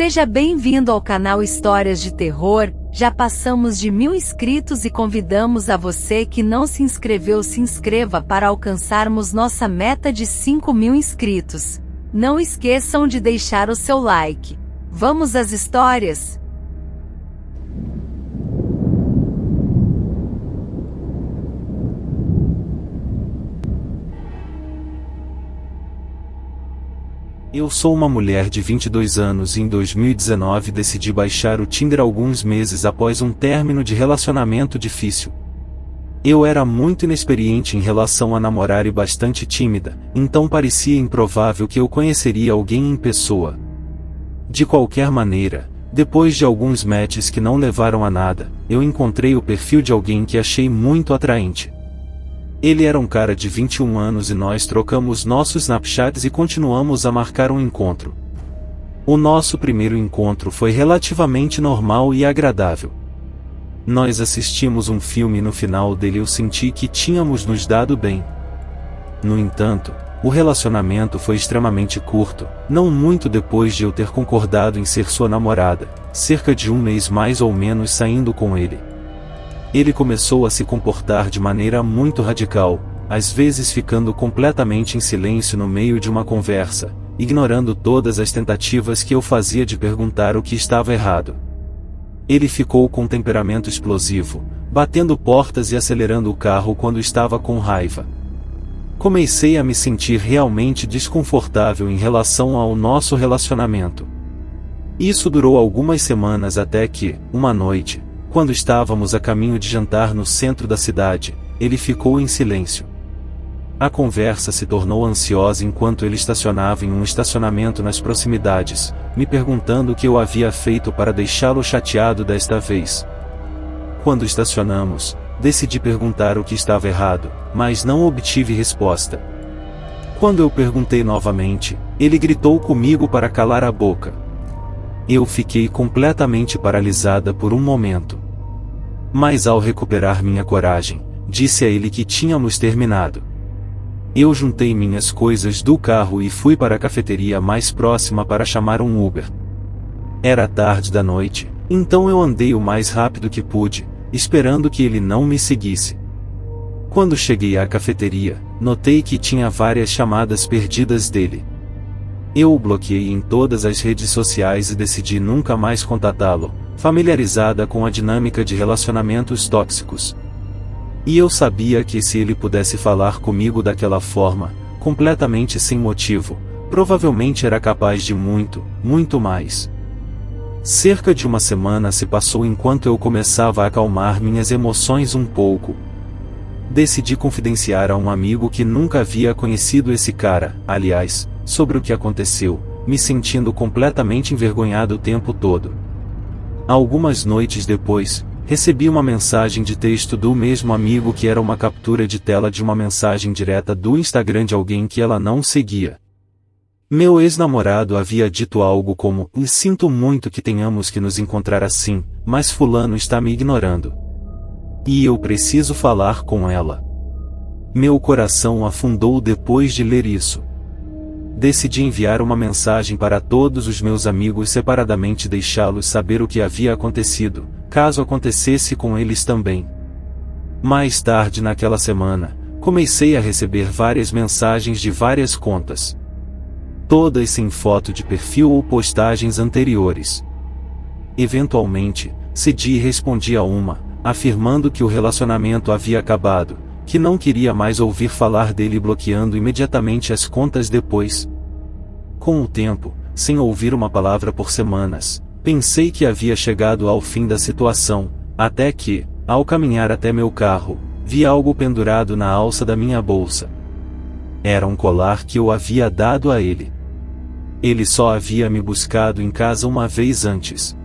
Seja bem-vindo ao canal Histórias de Terror. Já passamos de 1000 inscritos e convidamos a você que não se inscreveu, se inscreva para alcançarmos nossa meta de 5000 inscritos. Não esqueçam de deixar o seu like. Vamos às histórias? Eu sou uma mulher de 22 anos e em 2019 decidi baixar o Tinder alguns meses após um término de relacionamento difícil. Eu era muito inexperiente em relação a namorar e bastante tímida, então parecia improvável que eu conheceria alguém em pessoa. De qualquer maneira, depois de alguns matches que não levaram a nada, eu encontrei o perfil de alguém que achei muito atraente. Ele era um cara de 21 anos e nós trocamos nossos Snapchats e continuamos a marcar um encontro. O nosso primeiro encontro foi relativamente normal e agradável. Nós assistimos um filme e no final dele eu senti que tínhamos nos dado bem. No entanto, o relacionamento foi extremamente curto, não muito depois de eu ter concordado em ser sua namorada, cerca de um mês mais ou menos saindo com ele. Ele começou a se comportar de maneira muito radical, às vezes ficando completamente em silêncio no meio de uma conversa, ignorando todas as tentativas que eu fazia de perguntar o que estava errado. Ele ficou com temperamento explosivo, batendo portas e acelerando o carro quando estava com raiva. Comecei a me sentir realmente desconfortável em relação ao nosso relacionamento. Isso durou algumas semanas até que, uma noite, quando estávamos a caminho de jantar no centro da cidade, ele ficou em silêncio. A conversa se tornou ansiosa enquanto ele estacionava em um estacionamento nas proximidades, me perguntando o que eu havia feito para deixá-lo chateado desta vez. Quando estacionamos, decidi perguntar o que estava errado, mas não obtive resposta. Quando eu perguntei novamente, ele gritou comigo para calar a boca. Eu fiquei completamente paralisada por um momento. Mas ao recuperar minha coragem, disse a ele que tínhamos terminado. Eu juntei minhas coisas do carro e fui para a cafeteria mais próxima para chamar um Uber. Era tarde da noite, então eu andei o mais rápido que pude, esperando que ele não me seguisse. Quando cheguei à cafeteria, notei que tinha várias chamadas perdidas dele. Eu o bloqueei em todas as redes sociais e decidi nunca mais contatá-lo, familiarizada com a dinâmica de relacionamentos tóxicos. E eu sabia que se ele pudesse falar comigo daquela forma, completamente sem motivo, provavelmente era capaz de muito, muito mais. Cerca de uma semana se passou enquanto eu começava a acalmar minhas emoções um pouco. Decidi confidenciar a um amigo que nunca havia conhecido esse cara, aliás, sobre o que aconteceu, me sentindo completamente envergonhado o tempo todo. Algumas noites depois, recebi uma mensagem de texto do mesmo amigo que era uma captura de tela de uma mensagem direta do Instagram de alguém que ela não seguia. Meu ex-namorado havia dito algo como: "Sinto muito que tenhamos que nos encontrar assim, mas fulano está me ignorando. E eu preciso falar com ela." Meu coração afundou depois de ler isso. Decidi enviar uma mensagem para todos os meus amigos separadamente e deixá-los saber o que havia acontecido, caso acontecesse com eles também. Mais tarde naquela semana, comecei a receber várias mensagens de várias contas. Todas sem foto de perfil ou postagens anteriores. Eventualmente, cedi e respondi a uma, afirmando que o relacionamento havia acabado, que não queria mais ouvir falar dele e bloqueando imediatamente as contas depois. Com o tempo, sem ouvir uma palavra por semanas, pensei que havia chegado ao fim da situação, até que, ao caminhar até meu carro, vi algo pendurado na alça da minha bolsa. Era um colar que eu havia dado a ele. Ele só havia me buscado em casa uma vez antes.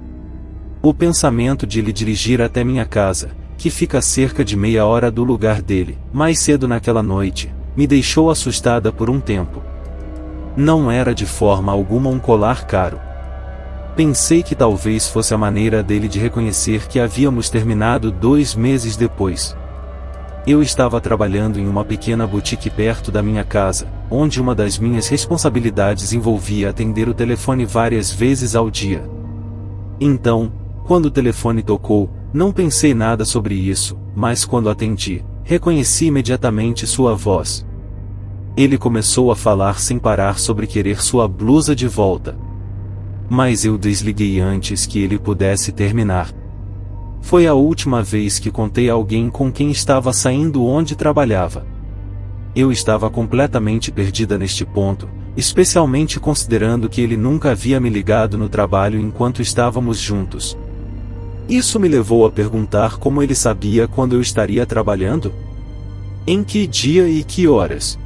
O pensamento de lhe dirigir até minha casa, que fica a cerca de meia hora do lugar dele, mais cedo naquela noite, me deixou assustada por um tempo. Não era de forma alguma um colar caro. Pensei que talvez fosse a maneira dele de reconhecer que havíamos terminado 2 meses depois. Eu estava trabalhando em uma pequena boutique perto da minha casa, onde uma das minhas responsabilidades envolvia atender o telefone várias vezes ao dia. Então, quando o telefone tocou, não pensei nada sobre isso, mas quando atendi, reconheci imediatamente sua voz. Ele começou a falar sem parar sobre querer sua blusa de volta. Mas eu desliguei antes que ele pudesse terminar. Foi a última vez que contei a alguém com quem estava saindo onde trabalhava. Eu estava completamente perdida neste ponto, especialmente considerando que ele nunca havia me ligado no trabalho enquanto estávamos juntos. Isso me levou a perguntar como ele sabia quando eu estaria trabalhando? Em que dia e que horas?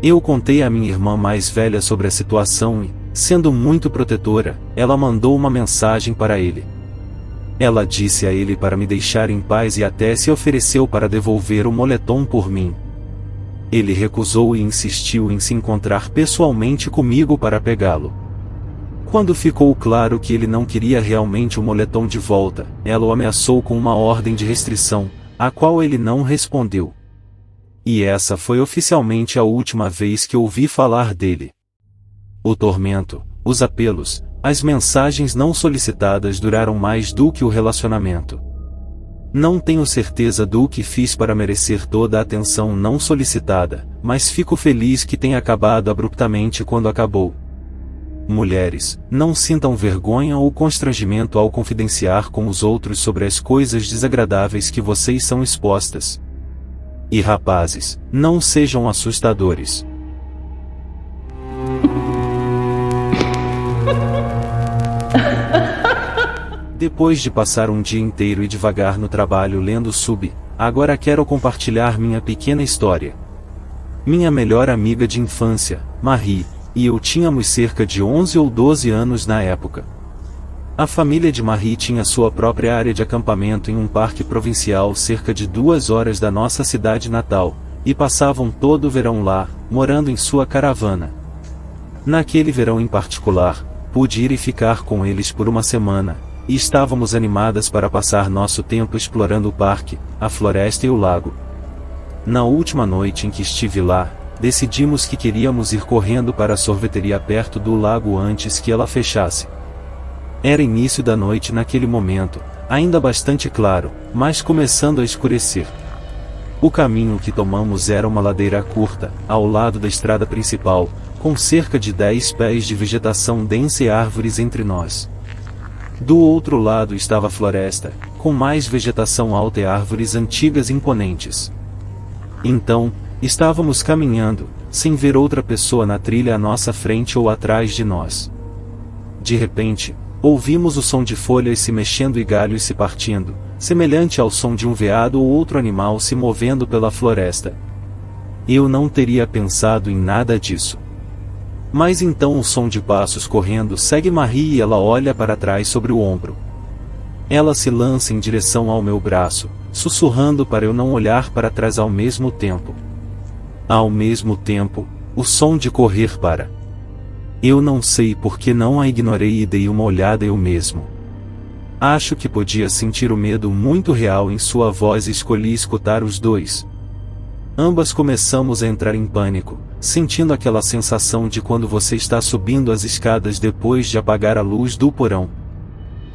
Eu contei à minha irmã mais velha sobre a situação e, sendo muito protetora, ela mandou uma mensagem para ele. Ela disse a ele para me deixar em paz e até se ofereceu para devolver o moletom por mim. Ele recusou e insistiu em se encontrar pessoalmente comigo para pegá-lo. Quando ficou claro que ele não queria realmente o moletom de volta, ela o ameaçou com uma ordem de restrição, a qual ele não respondeu. E essa foi oficialmente a última vez que ouvi falar dele. O tormento, os apelos, as mensagens não solicitadas duraram mais do que o relacionamento. Não tenho certeza do que fiz para merecer toda a atenção não solicitada, mas fico feliz que tenha acabado abruptamente quando acabou. Mulheres, não sintam vergonha ou constrangimento ao confidenciar com os outros sobre as coisas desagradáveis que vocês são expostas. E rapazes, não sejam assustadores. Depois de passar um dia inteiro e devagar no trabalho lendo Sub, agora quero compartilhar minha pequena história. Minha melhor amiga de infância, Marie, e eu tínhamos cerca de 11 ou 12 anos na época. A família de Marie tinha sua própria área de acampamento em um parque provincial cerca de 2 horas da nossa cidade natal, e passavam todo o verão lá, morando em sua caravana. Naquele verão em particular, pude ir e ficar com eles por uma semana, e estávamos animadas para passar nosso tempo explorando o parque, a floresta e o lago. Na última noite em que estive lá, decidimos que queríamos ir correndo para a sorveteria perto do lago antes que ela fechasse. Era início da noite naquele momento, ainda bastante claro, mas começando a escurecer. O caminho que tomamos era uma ladeira curta, ao lado da estrada principal, com cerca de 10 pés de vegetação densa e árvores entre nós. Do outro lado estava a floresta, com mais vegetação alta e árvores antigas imponentes. Então, estávamos caminhando, sem ver outra pessoa na trilha à nossa frente ou atrás de nós. De repente, ouvimos o som de folhas se mexendo e galhos se partindo, semelhante ao som de um veado ou outro animal se movendo pela floresta. Eu não teria pensado em nada disso. Mas então o som de passos correndo segue Marie e ela olha para trás sobre o ombro. Ela se lança em direção ao meu braço, sussurrando para eu não olhar para trás ao mesmo tempo. Ao mesmo tempo, o som de correr para. Eu não sei por que não a ignorei e dei uma olhada eu mesmo. Acho que podia sentir o medo muito real em sua voz e escolhi escutar os dois. Ambas começamos a entrar em pânico, sentindo aquela sensação de quando você está subindo as escadas depois de apagar a luz do porão.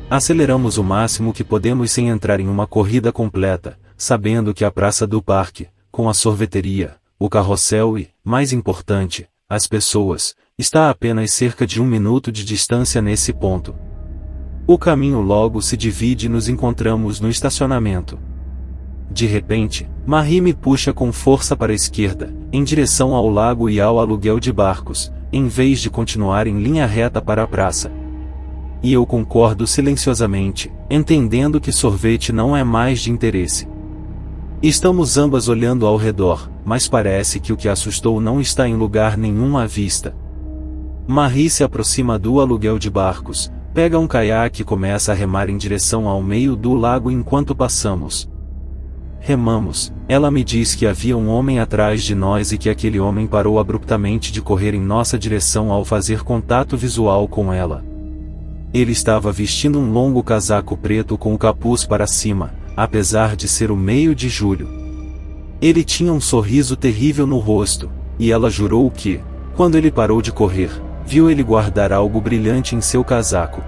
Aceleramos o máximo que podemos sem entrar em uma corrida completa, sabendo que a praça do parque, com a sorveteria, o carrossel e, mais importante, as pessoas, está a apenas cerca de 1 minuto de distância nesse ponto. O caminho logo se divide e nos encontramos no estacionamento. De repente, Marie me puxa com força para a esquerda, em direção ao lago e ao aluguel de barcos, em vez de continuar em linha reta para a praça. E eu concordo silenciosamente, entendendo que sorvete não é mais de interesse. Estamos ambas olhando ao redor, mas parece que o que assustou não está em lugar nenhum à vista. Marie se aproxima do aluguel de barcos, pega um caiaque e começa a remar em direção ao meio do lago enquanto passamos. Remamos, ela me diz que havia um homem atrás de nós e que aquele homem parou abruptamente de correr em nossa direção ao fazer contato visual com ela. Ele estava vestindo um longo casaco preto com o capuz para cima, apesar de ser o meio de julho. Ele tinha um sorriso terrível no rosto, E ela jurou que, quando ele parou de correr, viu ele guardar algo brilhante em seu casaco.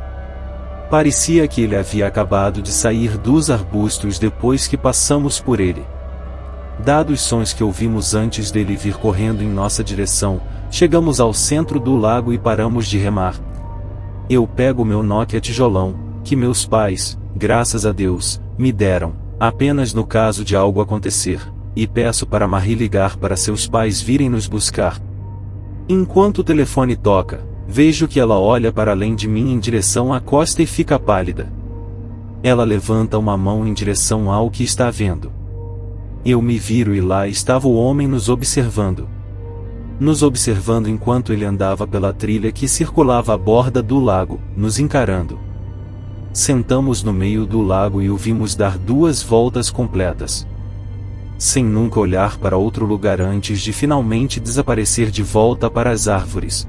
Parecia que ele havia acabado de sair dos arbustos depois que passamos por ele. Dados os sons que ouvimos antes dele vir correndo em nossa direção, chegamos ao centro do lago e paramos de remar. Eu pego meu Nokia tijolão, que meus pais, graças a Deus, me deram, apenas no caso de algo acontecer, e peço para Marie ligar para seus pais virem nos buscar. Enquanto o telefone toca, vejo que ela olha para além de mim em direção à costa e fica pálida. Ela levanta uma mão em direção ao que está vendo. Eu me viro e lá estava o homem nos observando. Nos observando enquanto ele andava pela trilha que circulava à borda do lago, nos encarando. Sentamos no meio do lago e o vimos dar 2 voltas completas. Sem nunca olhar para outro lugar antes de finalmente desaparecer de volta para as árvores.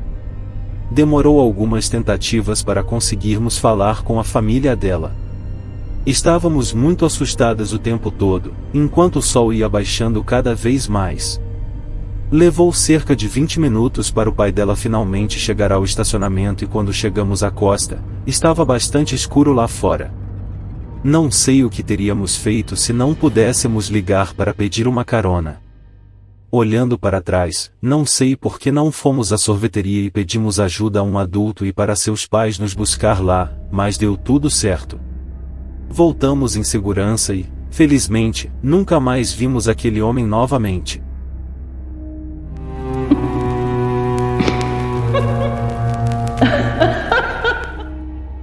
Demorou algumas tentativas para conseguirmos falar com a família dela. Estávamos muito assustadas o tempo todo, enquanto o sol ia baixando cada vez mais. Levou cerca de 20 minutos para o pai dela finalmente chegar ao estacionamento e quando chegamos à costa, estava bastante escuro lá fora. Não sei o que teríamos feito se não pudéssemos ligar para pedir uma carona. Olhando para trás, não sei por que não fomos à sorveteria e pedimos ajuda a um adulto e para seus pais nos buscar lá, mas deu tudo certo. Voltamos em segurança e, felizmente, nunca mais vimos aquele homem novamente.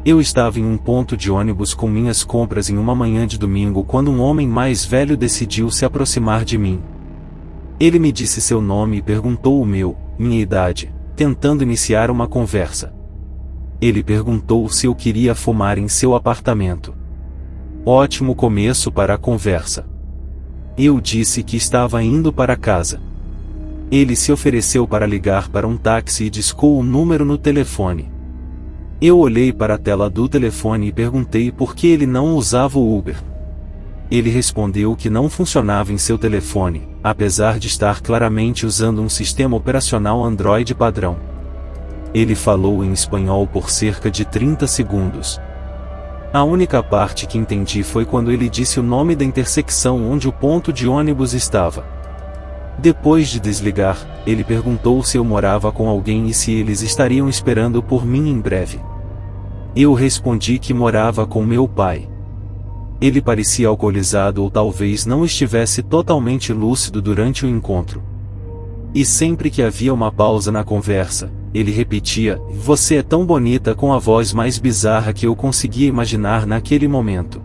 Eu estava em um ponto de ônibus com minhas compras em uma manhã de domingo quando um homem mais velho decidiu se aproximar de mim. Ele me disse seu nome e perguntou minha idade, tentando iniciar uma conversa. Ele perguntou se eu queria fumar em seu apartamento. Ótimo começo para a conversa. Eu disse que estava indo para casa. Ele se ofereceu para ligar para um táxi e discou o número no telefone. Eu olhei para a tela do telefone e perguntei por que ele não usava o Uber. Ele respondeu que não funcionava em seu telefone, apesar de estar claramente usando um sistema operacional Android padrão. Ele falou em espanhol por cerca de 30 segundos. A única parte que entendi foi quando ele disse o nome da intersecção onde o ponto de ônibus estava. Depois de desligar, ele perguntou se eu morava com alguém e se eles estariam esperando por mim em breve. Eu respondi que morava com meu pai. Ele parecia alcoolizado ou talvez não estivesse totalmente lúcido durante o encontro. E sempre que havia uma pausa na conversa, ele repetia, "Você é tão bonita", com a voz mais bizarra que eu conseguia imaginar naquele momento.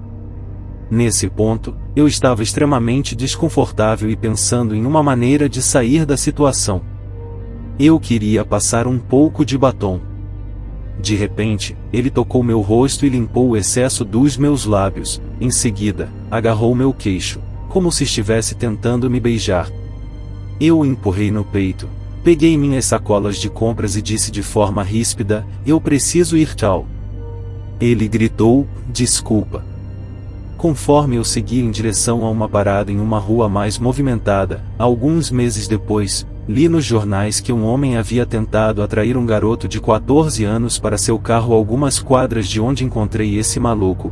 Nesse ponto, eu estava extremamente desconfortável e pensando em uma maneira de sair da situação. Eu queria passar um pouco de batom. De repente, ele tocou meu rosto e limpou o excesso dos meus lábios, em seguida, agarrou meu queixo, como se estivesse tentando me beijar. Eu o empurrei no peito, peguei minhas sacolas de compras e disse de forma ríspida, "Eu preciso ir, tchau." Ele gritou, "Desculpa." Conforme eu seguia em direção a uma parada em uma rua mais movimentada, alguns meses depois, li nos jornais que um homem havia tentado atrair um garoto de 14 anos para seu carro a algumas quadras de onde encontrei esse maluco.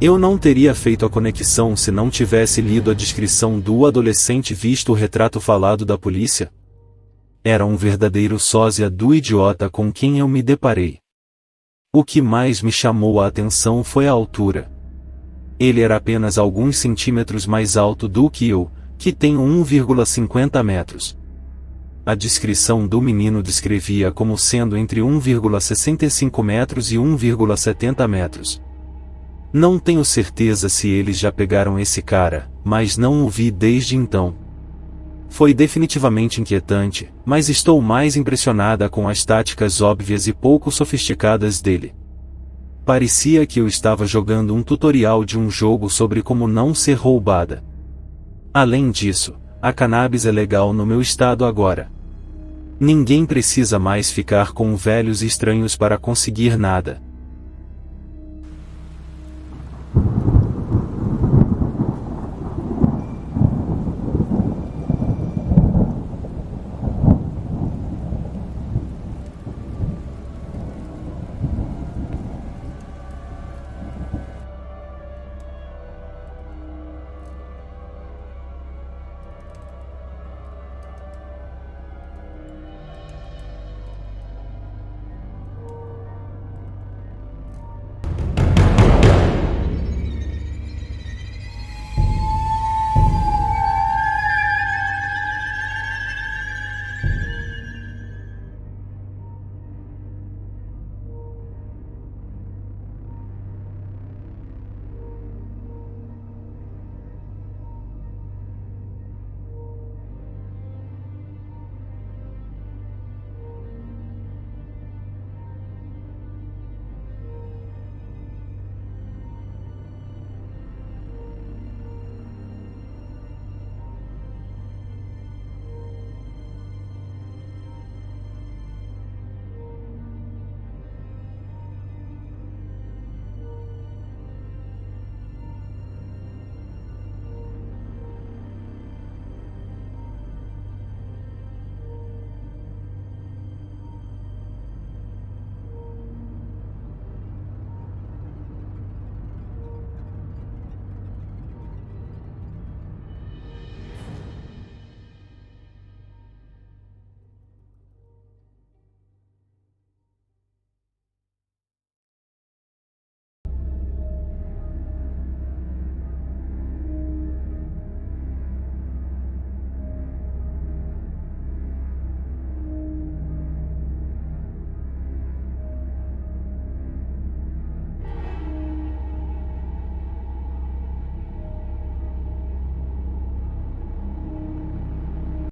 Eu não teria feito a conexão se não tivesse lido a descrição do adolescente e visto o retrato falado da polícia. Era um verdadeiro sósia do idiota com quem eu me deparei. O que mais me chamou a atenção foi a altura. Ele era apenas alguns centímetros mais alto do que eu, que tenho 1,50 metros. A descrição do menino descrevia como sendo entre 1,65 metros e 1,70 metros. Não tenho certeza se eles já pegaram esse cara, mas não o vi desde então. Foi definitivamente inquietante, mas estou mais impressionada com as táticas óbvias e pouco sofisticadas dele. Parecia que eu estava jogando um tutorial de um jogo sobre como não ser roubada. Além disso, a cannabis é legal no meu estado agora. Ninguém precisa mais ficar com velhos estranhos para conseguir nada.